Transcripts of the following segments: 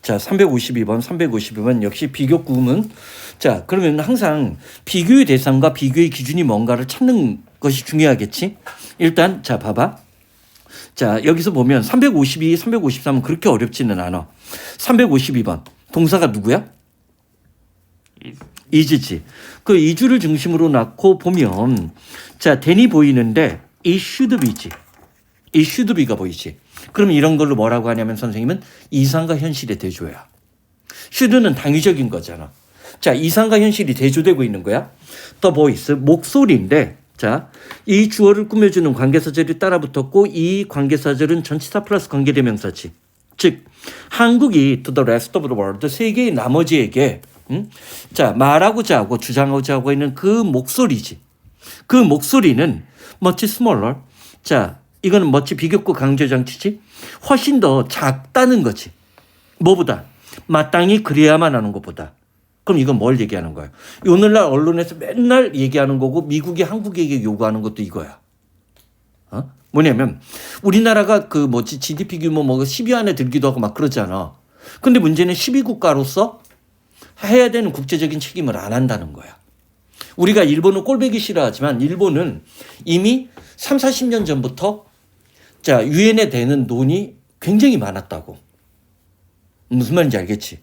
자, 352번, 352번 역시 비교 구문. 자, 그러면 항상 비교의 대상과 비교의 기준이 뭔가를 찾는 것이 중요하겠지. 일단 자, 봐봐. 자, 여기서 보면 352, 353은 그렇게 어렵지는 않아. 352번 동사가 누구야? is지. 그 is를 중심으로 놓고 보면 자, then이 보이는데 it should be지. it should be가 보이지. 그럼 이런 걸로 뭐라고 하냐면 선생님은 이상과 현실의 대조야. should는 당위적인 거잖아. 자, 이상과 현실이 대조되고 있는 거야. the voice, 목소리인데 자, 이 주어를 꾸며주는 관계사절이 따라 붙었고 이 관계사절은 전치사 플러스 관계대명사지. 즉 한국이 to the rest of the world, 세계의 나머지에게 자, 말하고자 하고 주장하고자 하고 있는 그 목소리지. 그 목소리는 much smaller. 자, 이거는 much 비교구 강조장치지. 훨씬 더 작다는 거지. 뭐보다? 마땅히 그래야만 하는 것보다. 그럼 이건 뭘 얘기하는 거예요? 오늘날 언론에서 맨날 얘기하는 거고 미국이 한국에게 요구하는 것도 이거야. 뭐냐면 우리나라가 그 뭐지 GDP 규모 뭐 10위 안에 들기도 하고 막 그러잖아. 근데 문제는 12국가로서 해야 되는 국제적인 책임을 안 한다는 거야. 우리가 일본은 꼴배기 싫어하지만 일본은 이미 3, 40년 전부터 자, 유엔에 대는 돈이 굉장히 많았다고. 무슨 말인지 알겠지?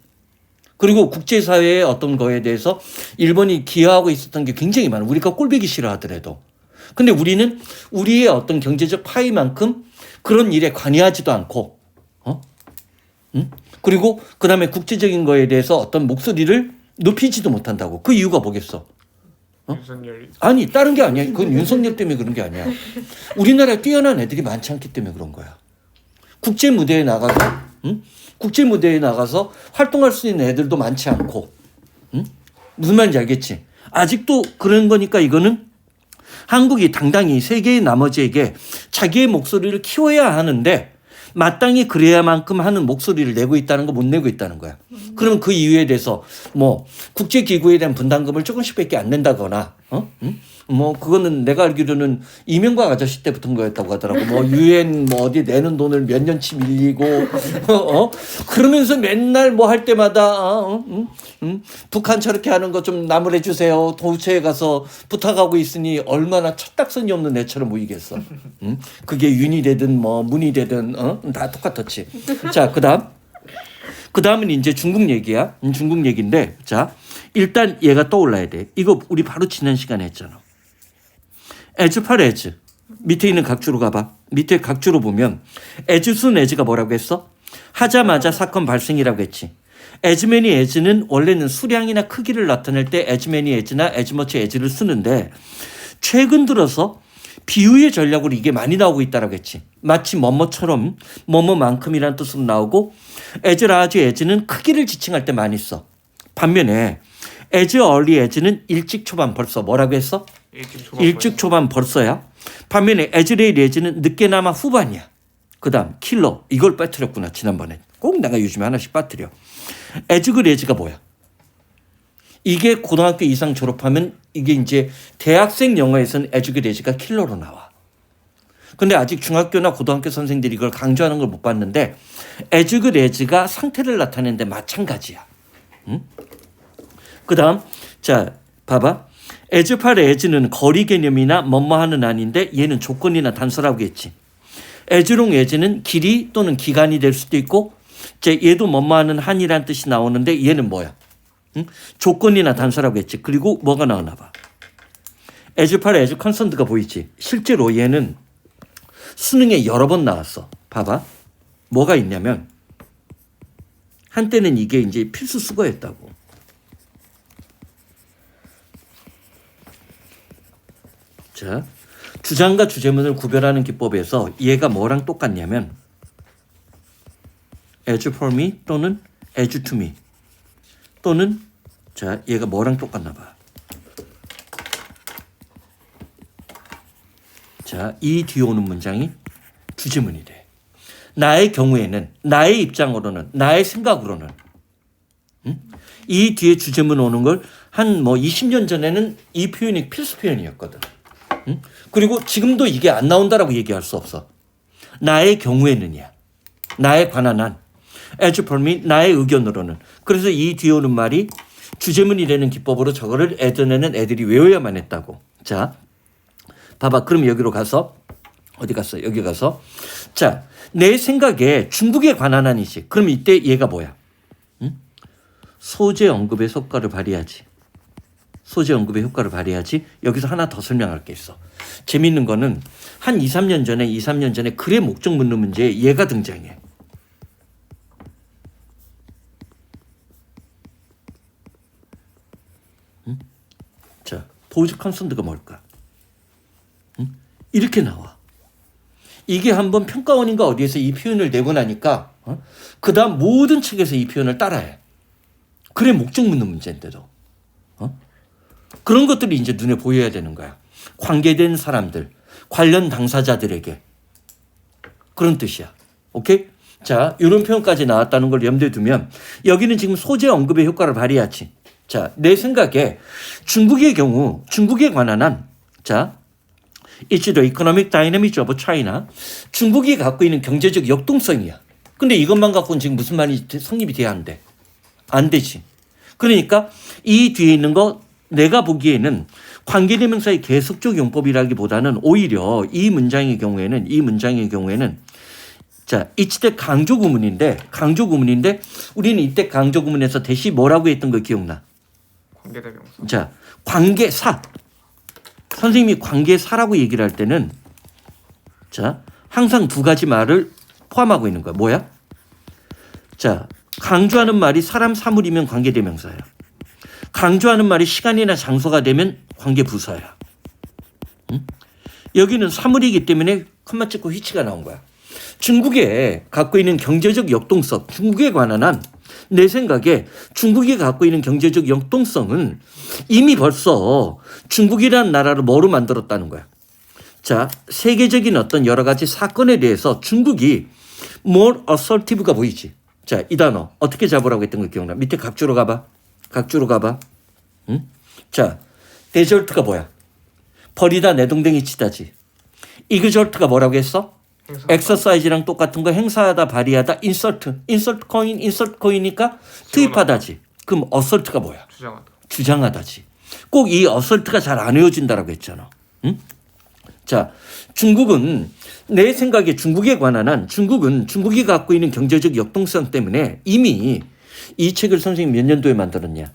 그리고 국제사회의 어떤 거에 대해서 일본이 기여하고 있었던 게 굉장히 많아. 우리가 꼴배기 싫어하더라도. 근데 우리는 우리의 어떤 경제적 파이만큼 그런 일에 관여하지도 않고, 그리고 그 다음에 국제적인 거에 대해서 어떤 목소리를 높이지도 못한다고. 그 이유가 뭐겠어? 윤석열이. 아니, 다른 게 아니야. 그건 윤석열 때문에 그런 게 아니야. 우리나라에 뛰어난 애들이 많지 않기 때문에 그런 거야. 국제 무대에 나가서, 국제 무대에 나가서 활동할 수 있는 애들도 많지 않고, 무슨 말인지 알겠지? 아직도 그런 거니까 이거는 한국이 당당히 세계의 나머지에게 자기의 목소리를 키워야 하는데 마땅히 그래야만큼 하는 목소리를 내고 있다는 거 못 내고 있다는 거야. 그러면 그 이유에 대해서 뭐 국제기구에 대한 분담금을 조금씩밖에 안 낸다거나 뭐 그거는 내가 알기로는 이명박 아저씨 때부터인 거였다고 하더라고. 뭐 유엔 뭐 어디 내는 돈을 몇 년치 밀리고 그러면서 맨날 뭐 할 때마다 북한 저렇게 하는 거 좀 나무래 주세요. 도처에 가서 부탁하고 있으니 얼마나 첫딱선이 없는 애처럼 보이겠어. 그게 윤이 되든 뭐 문이 되든 다 똑같았지. 자, 그다음은 이제 중국 얘기야. 중국 얘기인데 자, 일단 얘가 떠올라야 돼. 이거 우리 바로 지난 시간에 했잖아. as far as 밑에 있는 각주로 가봐. 밑에 각주로 보면 as soon as가 뭐라고 했어? 하자마자 사건 발생이라고 했지. as many as는 원래는 수량이나 크기를 나타낼 때 as many as나 as much as를 쓰는데 최근 들어서 비유의 전략으로 이게 많이 나오고 있다라고 했지. 마치 뭐뭐처럼 뭐뭐만큼이라는 뜻으로 나오고 as large as는 크기를 지칭할 때 많이 써. 반면에 as early as는 일찍 초반 벌써 뭐라고 했어? 일찍 초반 벌써야. 반면에 as late as는 늦게나마 후반이야. 그 다음 킬러 이걸 빠뜨렸구나. 지난번에 꼭 내가 요즘에 하나씩 빠뜨려. as good as가 뭐야? 이게 고등학교 이상 졸업하면 이게 이제 대학생 영어에서는 as good as가 킬러로 나와. 근데 아직 중학교나 고등학교 선생들이 이걸 강조하는 걸 못 봤는데 as good as가 상태를 나타내는데 마찬가지야. 그 다음 자 봐봐. as far as는 거리 개념이나 뭐뭐하는 아닌데 얘는 조건이나 단서라고 했지. as long as는 길이 또는 기간이 될 수도 있고 얘도 뭐뭐하는 한이라는 뜻이 나오는데 얘는 뭐야? 조건이나 단서라고 했지. 그리고 뭐가 나오나 봐. as far as concerned가 보이지. 실제로 얘는 수능에 여러 번 나왔어. 봐봐. 뭐가 있냐면 한때는 이게 이제 필수 수거였다고. 자, 주장과 주제문을 구별하는 기법에서 얘가 뭐랑 똑같냐면 as for me 또는 as to me 또는 자 얘가 뭐랑 똑같나 봐. 자, 이 뒤에 오는 문장이 주제문이 돼. 나의 경우에는 나의 입장으로는 나의 생각으로는 이 뒤에 주제문 오는 걸 한 뭐 20년 전에는 이 표현이 필수 표현이었거든. 그리고 지금도 이게 안 나온다라고 얘기할 수 없어. 나의 경우에는이야. 나에 관한 한. as per me 나의 의견으로는. 그래서 이 뒤에 오는 말이 주제문이라는 기법으로 저거를 예전에는 애들이 외워야만 했다고. 자, 봐봐. 그럼 여기로 가서 어디 갔어? 여기 가서 자, 내 생각에 중국에 관한 한이지. 그럼 이때 얘가 뭐야? 응? 소재 언급의 효과를 발휘하지. 소재 언급의 효과를 발휘하지. 여기서 하나 더 설명할 게 있어. 재밌는 거는 한 2, 3년 전에 글의 목적 묻는 문제에 얘가 등장해. 응? 자, 보이즈 컨선드가 뭘까? 응? 이렇게 나와. 이게 한번 평가원인가 어디에서 이 표현을 내고 나니까 그 다음 모든 책에서 이 표현을 따라해. 글의 목적 묻는 문제인데도. 그런 것들이 이제 눈에 보여야 되는 거야. 관계된 사람들, 관련 당사자들에게. 그런 뜻이야. 오케이? 자, 이런 표현까지 나왔다는 걸 염두에 두면 여기는 지금 소재 언급의 효과를 발휘하지. 자, 내 생각에 중국의 경우 중국에 관한 한 자, It's the economic dynamics of China. 중국이 갖고 있는 경제적 역동성이야. 근데 이것만 갖고는 지금 무슨 말이 성립이 돼야 안 돼? 안 되지. 그러니까 이 뒤에 있는 거 내가 보기에는 관계대명사의 계속적 용법이라기보다는 오히려 이 문장의 경우에는 자, 이때 강조 구문인데 우리는 이때 강조 구문에서 대시 뭐라고 했던 거 기억나? 관계대명사. 자, 관계사. 선생님이 관계사라고 얘기를 할 때는 자, 항상 두 가지 말을 포함하고 있는 거야. 뭐야? 자, 강조하는 말이 사람 사물이면 관계대명사야. 강조하는 말이 시간이나 장소가 되면 관계부사야. 응? 여기는 사물이기 때문에 컴마 찍고 휘치가 나온 거야. 중국에 갖고 있는 경제적 역동성, 중국에 관한 한 내 생각에 중국이 갖고 있는 경제적 역동성은 이미 벌써 중국이라는 나라를 뭐로 만들었다는 거야. 자, 세계적인 어떤 여러 가지 사건에 대해서 중국이 more assertive가 보이지. 자, 이 단어 어떻게 잡으라고 했던 거 기억나? 밑에 각주로 가봐. 응? 자, 데절트가 뭐야? 버리다 내동댕이 치다지. 이그절트가 뭐라고 했어? 엑서사이즈랑 똑같은 거 행사하다 발휘하다 인설트 코인이니까 투입하다지. 그럼 어설트가 뭐야? 주장하다지. 꼭 이 어설트가 잘 안 외워진다라고 했잖아. 응? 자, 중국은 내 생각에 중국에 관한 한 중국이 갖고 있는 경제적 역동성 때문에 이미 이 책을 선생님 몇 년도에 만들었냐?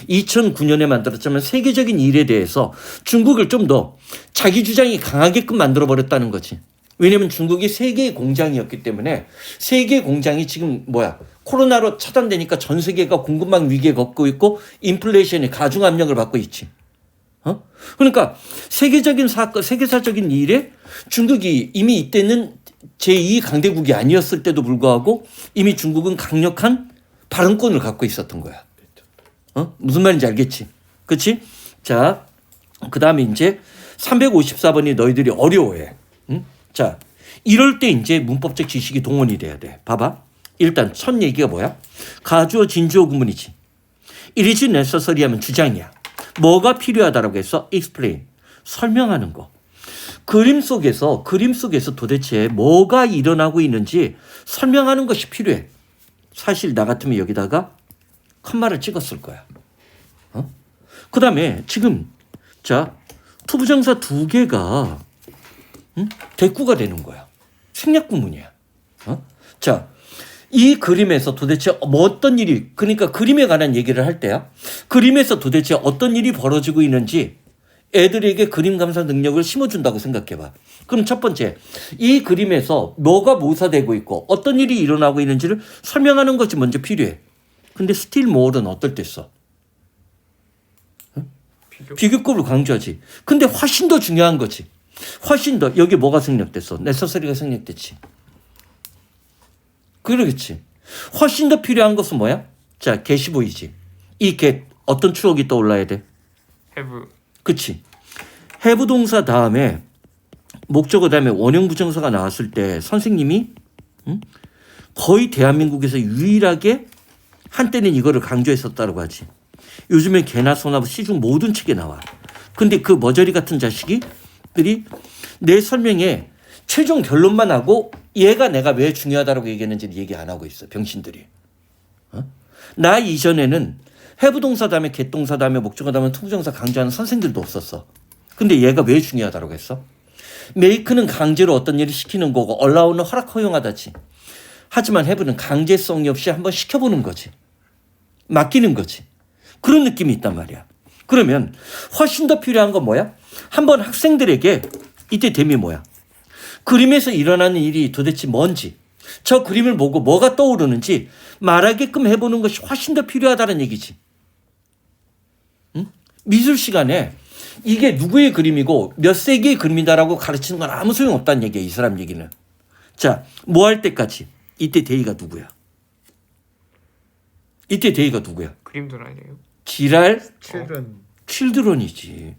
2009년에 만들었지만 세계적인 일에 대해서 중국을 좀 더 자기 주장이 강하게끔 만들어버렸다는 거지. 왜냐하면 중국이 세계의 공장이었기 때문에 세계 공장이 지금 뭐야? 코로나로 차단되니까 전 세계가 공급망 위기에 겪고 있고 인플레이션의 가중 압력을 받고 있지. 그러니까 세계적인 사건, 세계사적인 일에 중국이 이미 이때는 제2 강대국이 아니었을 때도 불구하고 이미 중국은 강력한 발언권을 갖고 있었던 거야. 무슨 말인지 알겠지? 그렇지? 자, 그 다음에 이제 354번이 너희들이 어려워해. 응? 자, 이럴 때 이제 문법적 지식이 동원이 돼야 돼. 봐봐. 일단 첫 얘기가 뭐야? 가주어 진주어 구문이지. It is necessary 하면 주장이야. 뭐가 필요하다라고 했어? explain. 설명하는 거. 그림 속에서 도대체 뭐가 일어나고 있는지 설명하는 것이 필요해. 사실 나 같으면 여기다가 컴마를 찍었을 거야. 그 다음에 지금 자, 투부정사 두 개가 대꾸가 되는 거야. 생략 구문이야. 자, 이 그림에서 도대체 뭐 어떤 일이, 그러니까 그림에 관한 얘기를 할 때야. 그림에서 도대체 어떤 일이 벌어지고 있는지 애들에게 그림 감사 능력을 심어준다고 생각해봐. 그럼 첫 번째, 이 그림에서 뭐가 묘사되고 있고 어떤 일이 일어나고 있는지를 설명하는 것이 먼저 필요해. 근데 still more는 어떨 때 써? 비교급을 강조하지. 근데 훨씬 더 중요한 거지. 훨씬 더 여기 뭐가 생략됐어? necessary가 생략됐지. 그러겠지. 훨씬 더 필요한 것은 뭐야? 자, get이 보이지. 이 get 어떤 추억이 떠올라야 돼? have. 그치. have 동사 다음에 목적어 다음에 원형 부정사가 나왔을 때 선생님이 거의 대한민국에서 유일하게 한때는 이거를 강조했었다고 하지. 요즘에 개나 소나 시중 모든 책에 나와. 근데 그 머저리 같은 자식들이 내 설명에 최종 결론만 하고 얘가 내가 왜 중요하다고 얘기했는지는 얘기 안 하고 있어. 병신들이. 나 이전에는 해부동사 다음에 개동사 다음에 목적어 다음에 투부정사 강조하는 선생들도 없었어. 근데 얘가 왜 중요하다고 했어? 메이크는 강제로 어떤 일을 시키는 거고 allow는 허락 허용하다지. 하지만 have는 강제성이 없이 한번 시켜보는 거지. 맡기는 거지. 그런 느낌이 있단 말이야. 그러면 훨씬 더 필요한 건 뭐야? 한번 학생들에게 이때 됨이 뭐야? 그림에서 일어나는 일이 도대체 뭔지, 저 그림을 보고 뭐가 떠오르는지 말하게끔 해보는 것이 훨씬 더 필요하다는 얘기지. 응? 미술 시간에 이게 누구의 그림이고 몇 세기의 그림이다라고 가르치는 건 아무 소용없다는 얘기야. 이 사람 얘기는. 자, 뭐 할 때까지 이때 데이가 누구야? 이때 데이가 누구야? 그림들 아니에요? 지랄 칠드런. 칠드런이지.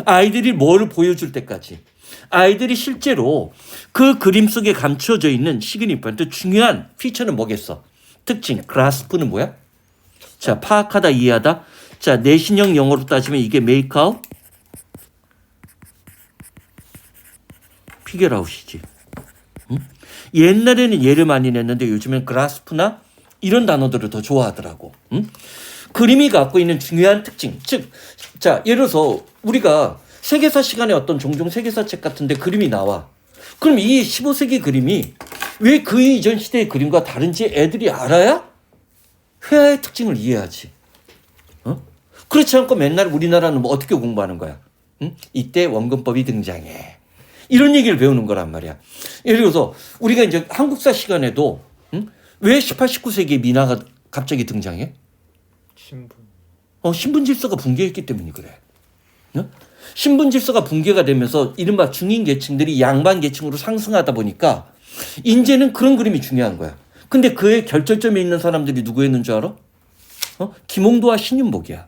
아이들이 뭘 보여줄 때까지. 아이들이 실제로 그 그림 속에 감춰져 있는 시그니펀트 중요한 피처는 뭐겠어? 특징. 그라스프는 뭐야? 자, 파악하다, 이해하다. 자, 내신형 영어로 따지면 이게 메이크아웃, 피겨라웃이지. 응? 옛날에는 얘를 많이 냈는데 요즘엔 그라스프나 이런 단어들을 더 좋아하더라고. 응? 그림이 갖고 있는 중요한 특징. 즉, 자, 예를 들어서 우리가 세계사 시간에 어떤 종종 세계사 책 같은데 그림이 나와. 그럼 이 15세기 그림이 왜 그 이전 시대의 그림과 다른지 애들이 알아야 회화의 특징을 이해하지. 어? 그렇지 않고 맨날 우리나라는 뭐 어떻게 공부하는 거야? 응? 이때 원근법이 등장해. 이런 얘기를 배우는 거란 말이야. 예를 들어서 우리가 이제 한국사 시간에도 응? 왜 18, 19세기에 민화가 갑자기 등장해? 신분. 신분 질서가 붕괴했기 때문이 그래. 응? 신분 질서가 붕괴가 되면서 이른바 중인 계층들이 양반 계층으로 상승하다 보니까 이제는 그런 그림이 중요한 거야. 근데 그의 결절점에 있는 사람들이 누구였는 줄 알아? 김홍도와 신윤복이야.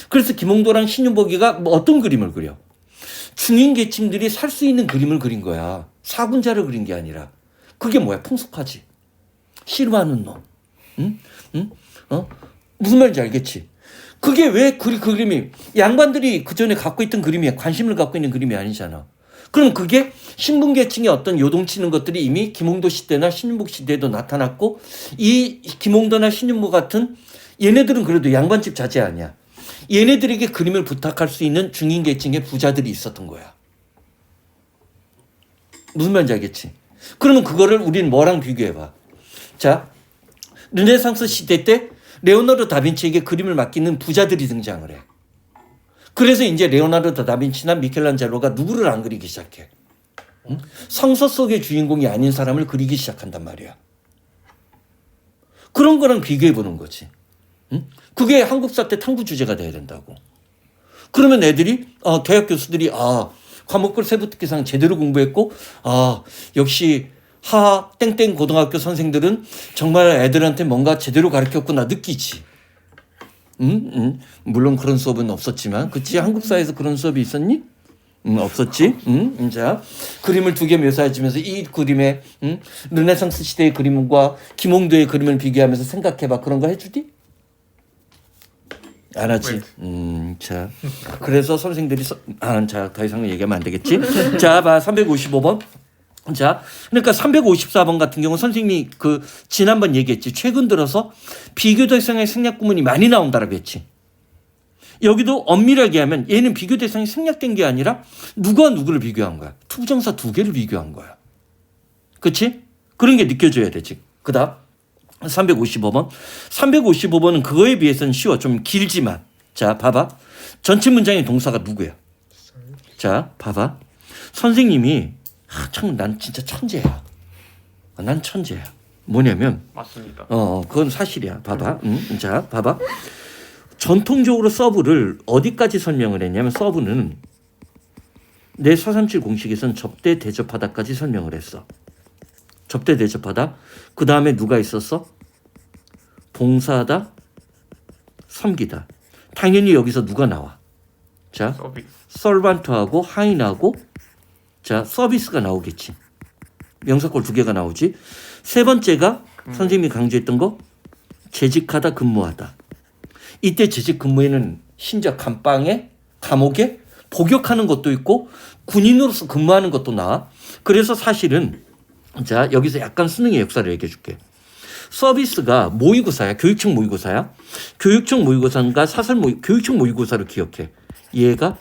그래서 김홍도랑 신윤복이가 뭐 어떤 그림을 그려? 중인 계층들이 살 수 있는 그림을 그린 거야. 사군자를 그린 게 아니라. 그게 뭐야? 풍속하지. 싫어하는 놈. 응? 응? 무슨 말인지 알겠지? 그게 왜 그 그림이 양반들이 그 전에 갖고 있던 그림이야. 관심을 갖고 있는 그림이 아니잖아. 그럼 그게 신분계층의 어떤 요동치는 것들이 이미 김홍도 시대나 신윤복 시대에도 나타났고 이 김홍도나 신윤복 같은 얘네들은 그래도 양반집 자제 아니야. 얘네들에게 그림을 부탁할 수 있는 중인계층의 부자들이 있었던 거야. 무슨 말인지 알겠지? 그러면 그거를 우리는 뭐랑 비교해봐. 자, 르네상스 시대 때 레오나르도 다빈치에게 그림을 맡기는 부자들이 등장을 해. 그래서 이제 레오나르도 다빈치나 미켈란젤로가 누구를 안 그리기 시작해. 응? 성서 속의 주인공이 아닌 사람을 그리기 시작한단 말이야. 그런 거랑 비교해 보는 거지. 응? 그게 한국사 때 탐구 주제가 돼야 된다고. 그러면 애들이 대학 교수들이 과목별 세부특기상 제대로 공부했고 역시 하 땡땡 고등학교 선생들은 정말 애들한테 뭔가 제대로 가르쳤구나 느끼지. 물론 그런 수업은 없었지만, 그치? 한국사에서 그런 수업이 있었니? 없었지. 자, 그림을 두 개 묘사해주면서 이 그림의 르네상스 시대의 그림과 김홍도의 그림을 비교하면서 생각해봐. 그런 거 해주디? 안 하지. 자, 그래서 선생들이 자, 더 이상 얘기하면 안 되겠지? 자, 봐, 355번. 자, 그러니까 354번 같은 경우 선생님이 그 지난번 얘기했지. 최근 들어서 비교 대상의 생략 구문이 많이 나온다라고 했지. 여기도 엄밀하게 하면 얘는 비교 대상이 생략된 게 아니라 누가 누구를 비교한 거야. 투부정사 두 개를 비교한 거야. 그치? 그런 게 느껴져야 되지. 그 다음 355번. 355번은 그거에 비해서는 쉬워. 좀 길지만. 자, 봐봐. 전체 문장의 동사가 누구야? 자, 봐봐. 선생님이 참, 난 진짜 천재야. 난 천재야. 뭐냐면, 맞습니다. 그건 사실이야. 봐봐. 자, 봐봐. 전통적으로 서브를 어디까지 설명을 했냐면, 서브는 내 437 공식에서는 접대, 대접하다까지 설명을 했어. 접대, 대접하다. 그 다음에 누가 있었어? 봉사하다, 섬기다. 당연히 여기서 누가 나와? 자, 서비스. 서반트하고 하인하고 자, 서비스가 나오겠지. 명사꼴 두 개가 나오지. 세 번째가 선생님이 강조했던 거 재직하다, 근무하다. 이때 재직 근무에는 심지어 감방에 감옥에 복역하는 것도 있고 군인으로서 근무하는 것도 나와. 그래서 사실은 자 여기서 약간 수능의 역사를 얘기해 줄게. 서비스가 모의고사야. 교육청 모의고사야. 교육청 모의고사인가 교육청 모의고사를 기억해. 얘가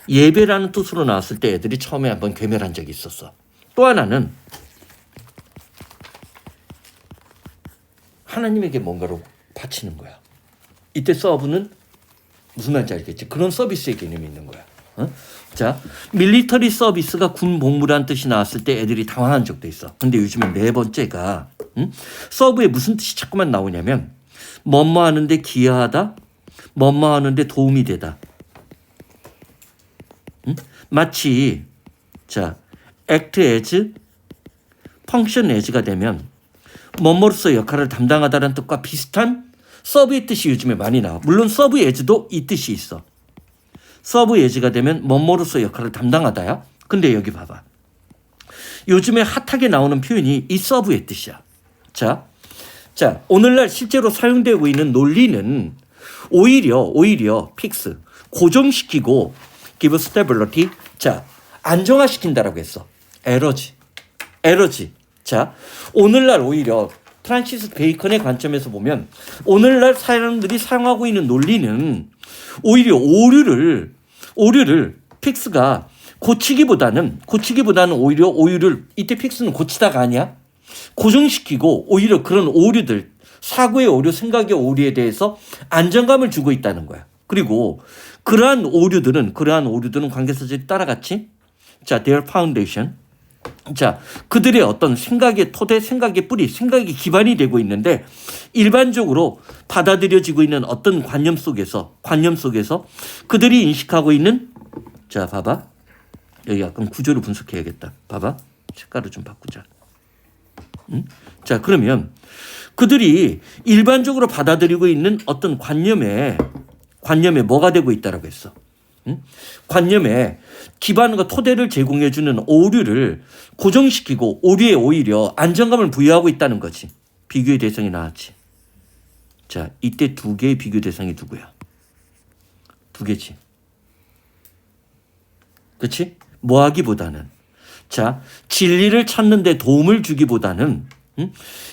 예배라는 뜻으로 나왔을 때 애들이 처음에 한번 괴멸한 적이 있었어. 또 하나는 하나님에게 뭔가를 바치는 거야. 이때 서브는 무슨 말인지 알겠지? 그런 서비스의 개념이 있는 거야. 어? 자, 밀리터리 서비스가 군 복무라는 뜻이 나왔을 때 애들이 당황한 적도 있어. 근데 요즘에 네 번째가 서브에 무슨 뜻이 자꾸만 나오냐면 뭐뭐 하는데 기여하다, 뭐뭐 하는데 도움이 되다. 마치 자, act as, function as가 되면 뭐뭐로서 역할을 담당하다라는 뜻과 비슷한 서브의 뜻이 요즘에 많이 나와. 물론 서브 as도 이 뜻이 있어. 서브 as가 되면 뭐뭐로서 역할을 담당하다야. 근데 여기 봐봐. 요즘에 핫하게 나오는 표현이 이 서브의 뜻이야. 자, 오늘날 실제로 사용되고 있는 논리는 오히려 픽스, 고정시키고 give stability, 자, 안정화시킨다라고 했어. 에러지. 자, 오늘날 오히려 프란시스 베이컨의 관점에서 보면 오늘날 사람들이 사용하고 있는 논리는 오히려 오류를 픽스가 고치기보다는 오히려 오류를 이때 픽스는 고치다가 아니야. 고정시키고 오히려 그런 오류들, 사고의 오류, 생각의 오류에 대해서 안정감을 주고 있다는 거야. 그리고 그러한 오류들은 관계사절이 따라갔지. 자, their foundation. 자, 그들의 어떤 생각의 토대, 생각의 뿌리, 생각의 기반이 되고 있는데 일반적으로 받아들여지고 있는 어떤 관념 속에서 그들이 인식하고 있는 자, 봐봐. 여기 약간 구조를 분석해야겠다. 봐봐. 색깔을 좀 바꾸자. 자, 그러면 그들이 일반적으로 받아들이고 있는 어떤 관념에 뭐가 되고 있다라고 했어. 관념에 기반과 토대를 제공해주는 오류를 고정시키고 오류에 오히려 안정감을 부여하고 있다는 거지. 비교의 대상이 나왔지. 자, 이때 두 개의 비교 대상이 누구야? 두 개지. 그렇지? 뭐 하기보다는 자, 진리를 찾는 데 도움을 주기보다는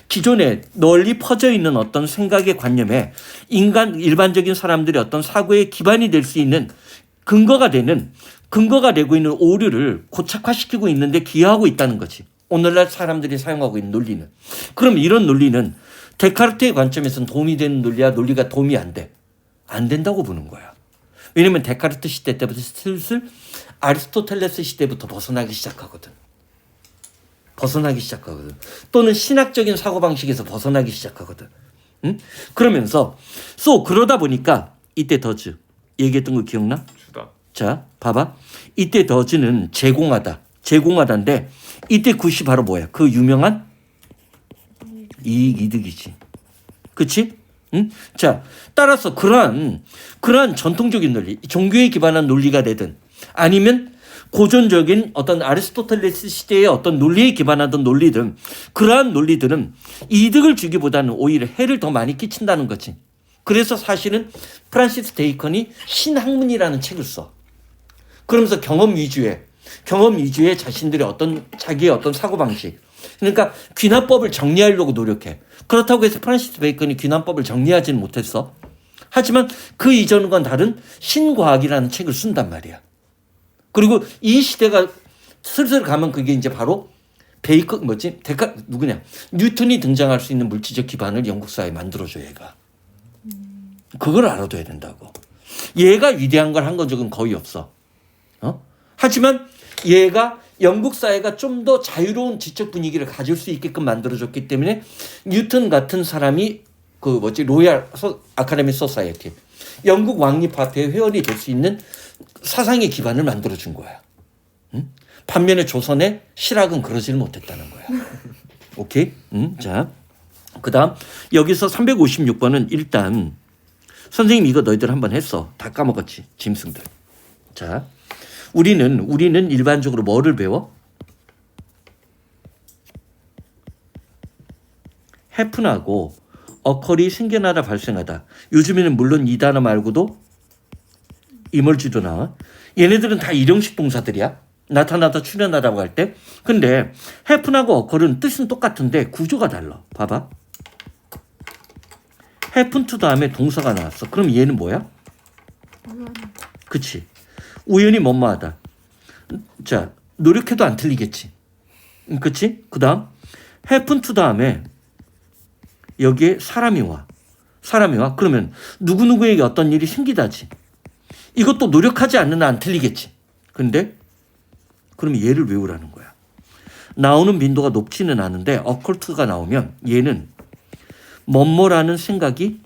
기존에 널리 퍼져 있는 어떤 생각의 관념에 일반적인 사람들의 어떤 사고의 기반이 될 수 있는 근거가 되고 있는 오류를 고착화시키고 있는데 기여하고 있다는 거지. 오늘날 사람들이 사용하고 있는 논리는. 그럼 이런 논리는 데카르트의 관점에서는 도움이 되는 논리야, 논리가 도움이 안 돼. 안 된다고 보는 거야. 왜냐면 데카르트 시대 때부터 슬슬 아리스토텔레스 시대부터 벗어나기 시작하거든. 또는 신학적인 사고방식에서 벗어나기 시작하거든. 그러면서 그러다 보니까 이때 더즈 얘기했던 거 기억나? 주다. 자, 봐봐. 이때 더즈는 제공하다인데 이때 굿이 바로 뭐야? 그 유명한 이익, 이득이지. 그치? 자, 따라서 그러한 전통적인 논리, 종교에 기반한 논리가 되든 아니면 고전적인 어떤 아리스토텔레스 시대의 어떤 논리에 기반하던 논리든 그러한 논리들은 이득을 주기보다는 오히려 해를 더 많이 끼친다는 거지. 그래서 사실은 프란시스 베이컨이 신학문이라는 책을 써. 그러면서 경험 위주의 자신들의 자기의 어떤 사고방식. 그러니까 귀납법을 정리하려고 노력해. 그렇다고 해서 프란시스 베이컨이 귀납법을 정리하지는 못했어. 하지만 그 이전과는 다른 신과학이라는 책을 쓴단 말이야. 그리고 이 시대가 슬슬 가면 그게 이제 바로 뉴턴이 등장할 수 있는 물질적 기반을 영국 사회에 만들어줘, 얘가. 그걸 알아둬야 된다고. 얘가 위대한 걸 한 건 적은 거의 없어. 하지만 얘가 영국 사회가 좀 더 자유로운 지적 분위기를 가질 수 있게끔 만들어줬기 때문에 뉴턴 같은 사람이 로얄 아카데미 소사이어티, 영국 왕립화폐의 회원이 될 수 있는 사상의 기반을 만들어준 거야. 반면에 조선의 실학은 그러지를 못했다는 거야. 오케이? 자, 그 다음 여기서 356번은 일단 선생님 이거 너희들 한번 했어. 다 까먹었지. 짐승들. 자, 우리는 일반적으로 뭐를 배워? 해픈하고 어컬이 생겨나다 발생하다. 요즘에는 물론 이 단어 말고도 이멀지도 나와. 얘네들은 다 일형식 동사들이야. 나타나다 출현하라고 할 때. 근데 happen하고 occur은 뜻은 똑같은데 구조가 달라. 봐봐. happen to 다음에 동사가 나왔어. 그럼 얘는 뭐야? 그치. 우연히 뭐뭐하다. 자, 노력해도 안 틀리겠지. 그치? 그 다음 happen to 다음에 여기에 사람이 와. 그러면 누구누구에게 어떤 일이 생기다지. 이것도 노력하지 않는 한 안 틀리겠지. 근데 그러면 얘를 외우라는 거야. 나오는 빈도가 높지는 않은데 occult가 나오면 얘는 뭐뭐라는 생각이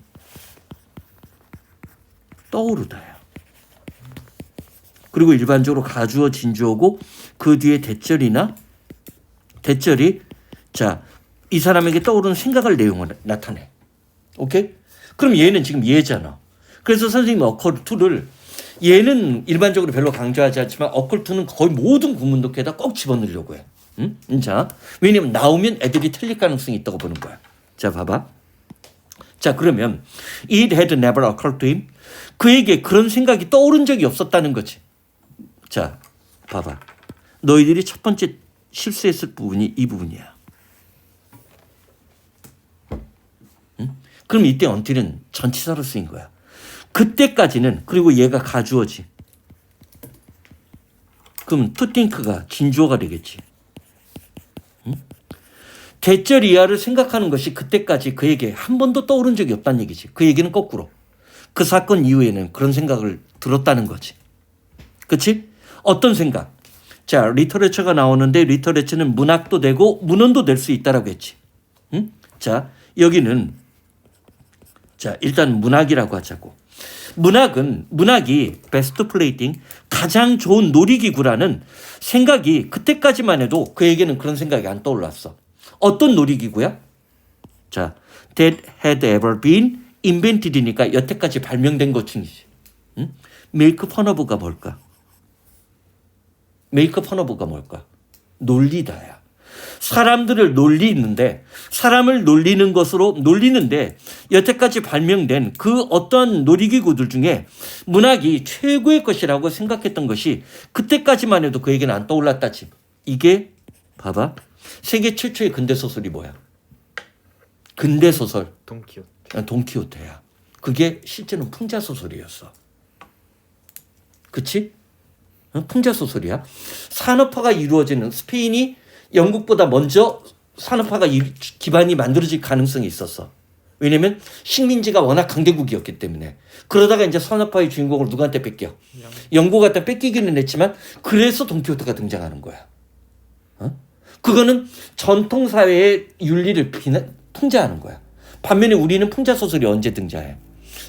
떠오르다야. 그리고 일반적으로 가주어 진주어고 그 뒤에 대절이 자, 이 사람에게 떠오르는 생각을 내용을 나타내. 오케이? 그럼 얘는 지금 얘잖아. 그래서 선생님이 occult를 얘는 일반적으로 별로 강조하지 않지만 occult는 거의 모든 구문독해에다 꼭 집어넣으려고 해. 응? 자, 왜냐면 나오면 애들이 틀릴 가능성이 있다고 보는 거야. 자, 봐봐. 자, 그러면 it had never occurred to him. 그에게 그런 생각이 떠오른 적이 없었다는 거지. 자, 봐봐. 너희들이 첫 번째 실수했을 부분이 이 부분이야. 응? 그럼 이때 until은 전치사로 쓰인 거야. 그때까지는. 그리고 얘가 가주어지. 그럼 to think가 진주어가 되겠지. 응? 대절 이하를 생각하는 것이 그때까지 그에게 한 번도 떠오른 적이 없다는 얘기지. 그 얘기는 거꾸로. 그 사건 이후에는 그런 생각을 들었다는 거지. 그치? 어떤 생각? 자, 리터레처가 나오는데 리터레처는 문학도 되고 문헌도 될 수 있다라고 했지. 응? 자, 여기는 자, 일단 문학이라고 하자고. 문학이 베스트 플레이팅, 가장 좋은 놀이기구라는 생각이 그때까지만 해도 그에게는 그런 생각이 안 떠올랐어. 어떤 놀이기구야? 자, that had ever been invented이니까 여태까지 발명된 것 중이지. 응? 메이크 펀어브가 뭘까? 논리다야. 사람들을 놀리는데, 사람을 놀리는데 여태까지 발명된 그 어떤 놀이기구들 중에 문학이 최고의 것이라고 생각했던 것이 그때까지만 해도 그에게는 안 떠올랐다지. 이게 봐봐. 세계 최초의 근대소설이 뭐야? 근대소설. 돈키호테야. 그게 실제는 풍자소설이었어. 그치? 풍자소설이야. 산업화가 이루어지는 스페인이 영국보다 먼저 산업화가 기반이 만들어질 가능성이 있었어. 왜냐면 식민지가 워낙 강대국이었기 때문에. 그러다가 이제 산업화의 주인공을 누구한테 뺏겨? 영국한테 뺏기기는 했지만 그래서 돈키호테가 등장하는 거야. 그거는 전통사회의 윤리를 풍자하는 거야. 반면에 우리는 풍자소설이 언제 등장해?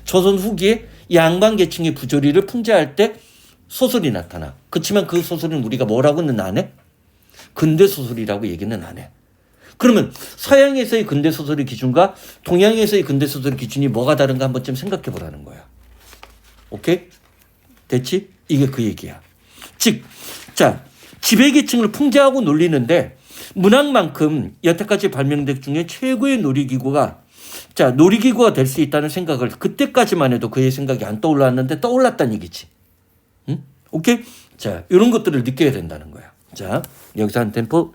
조선 후기에 양반계층의 부조리를 풍자할 때 소설이 나타나. 그렇지만 그 소설은 우리가 뭐라고는 안 해? 근대소설이라고 얘기는 안 해. 그러면 서양에서의 근대소설의 기준과 동양에서의 근대소설의 기준이 뭐가 다른가 한번쯤 생각해 보라는 거야. 오케이? 됐지? 이게 그 얘기야. 즉, 자, 지배계층을 풍자하고 놀리는데 문학만큼 여태까지 발명된 중에 최고의 놀이기구가 될 수 있다는 생각을 그때까지만 해도 그의 생각이 안 떠올랐는데 떠올랐다는 얘기지. 응? 오케이? 자, 이런 것들을 느껴야 된다는 거야. 자, 여기서 한 템포